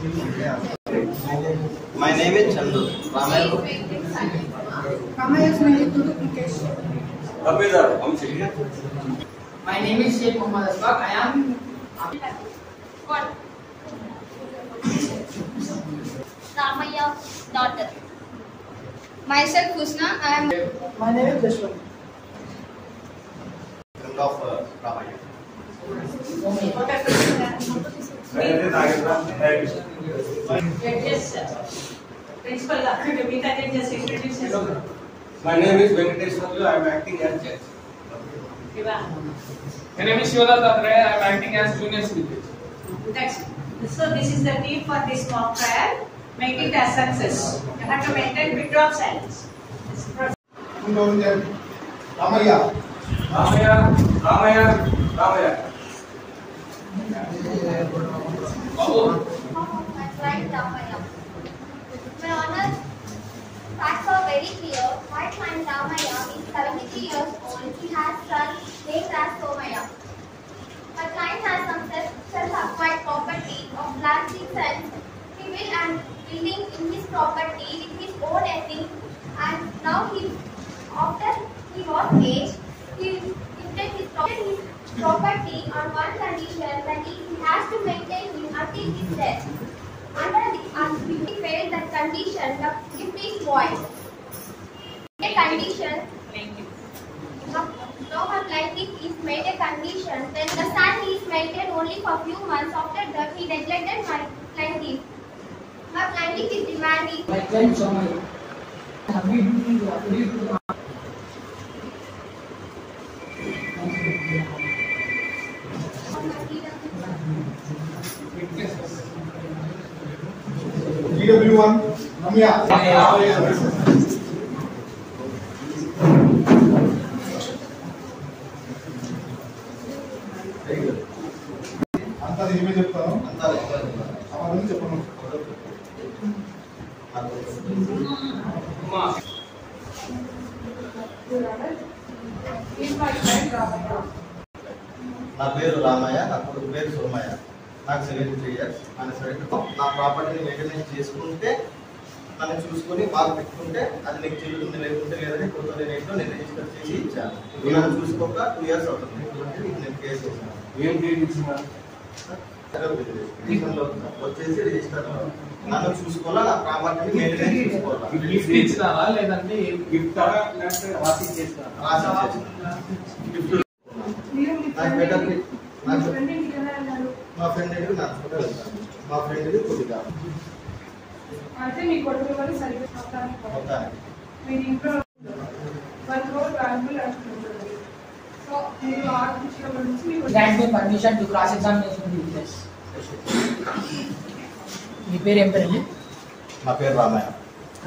My name is Chandu. Ramaya. My name is Sheikh Muhammad Asbaq. I am Ramaya daughter. Myself Husna. I am. My name is Dashwant. Friend of Ramaya. My name is Venkateshwarlu. I am acting as judge. My name is Shivadatta Thakre. I am acting as junior civil. So this is the theme for this mock trial. Make it a success. You have to maintain bit of silence. Ramaya. Ramaya. Ramaya. Ramaya. My client Ramaya. My honor, facts are very clear. My client Ramaya is 73 years old. He has son named as Somaya. My client has some self-acquired property of land 6 cents. He built and building in his property with his own earning, and now after he was aged, he gifted his property on one condition, that he has to maintain him until his death. If he failed that condition, the gift is void. A condition. Now her plaintiff is made a condition, then the son is maintained only for a few months. After that, he neglected my plaintiff. My plaintiff is demanding. My client Somaya. GW1. Ramaya. అంతా ఏమే చెప్తాను అంతా అవన్నీ చెప్పను నా పేరు రామయ్య, నా కొడుకు పేరు సోమయ్య. నాకు 73 years. నా ప్రాపర్టీని మెయింటెనెన్స్ చేసుకుంటే నన్ను చూసుకొని మార్క్ పెట్టుకుంటే అది నీకు చెల్లుతుంది, లేకుంటే లేదని ఇప్పుడు నేను రిజిస్టర్ చేసి ఇచ్చాను. నన్ను చూసుకోక 2 years అవుతుంది. నేను కేసు చేశాను. ఏం డేట్ ఇచ్చినా వచ్చేసి రిజిస్టర్ నన్ను చూసుకోవాలా, నా ప్రాపర్టీని మెయింటెనెన్స్ చేసుకోవాలా. గిఫ్ట్ ఇచ్చినారా లేదంటే గిఫ్ట్ లేకపోతే రాసి చేస్తారా? రాసి గిఫ్ట్ నాకు బెటర్ మా ఫ్రెండ్ నాకు ఫోటో వెళ్తాను. మా ఫ్రెండ్ది కొద్దిగా అంటే మీ కొడుకు వాళ్ళు సరిగ్గా మొత్తానికి మొత్తానికి మీ ఇంట్లో 1 crore వాల్యూ అంటున్నారు. సో మీరు ఆర్టిఫిషియల్ నుంచి మీకు Grant me permission to cross examination the witness. మీ పేరు ఏం పేరండి? నా పేరు రామయ్య.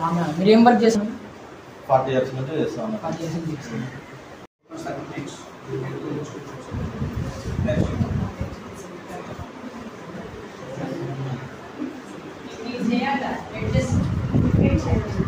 రామయ్య. మీరు ఏం వర్క్ చేస్తున్నారు? 40 years నుంచి చేస్తాను. 40 years నుంచి చేస్తున్నారు. మీరు చేయాలా? అడ్జస్ట్ చేయాలి.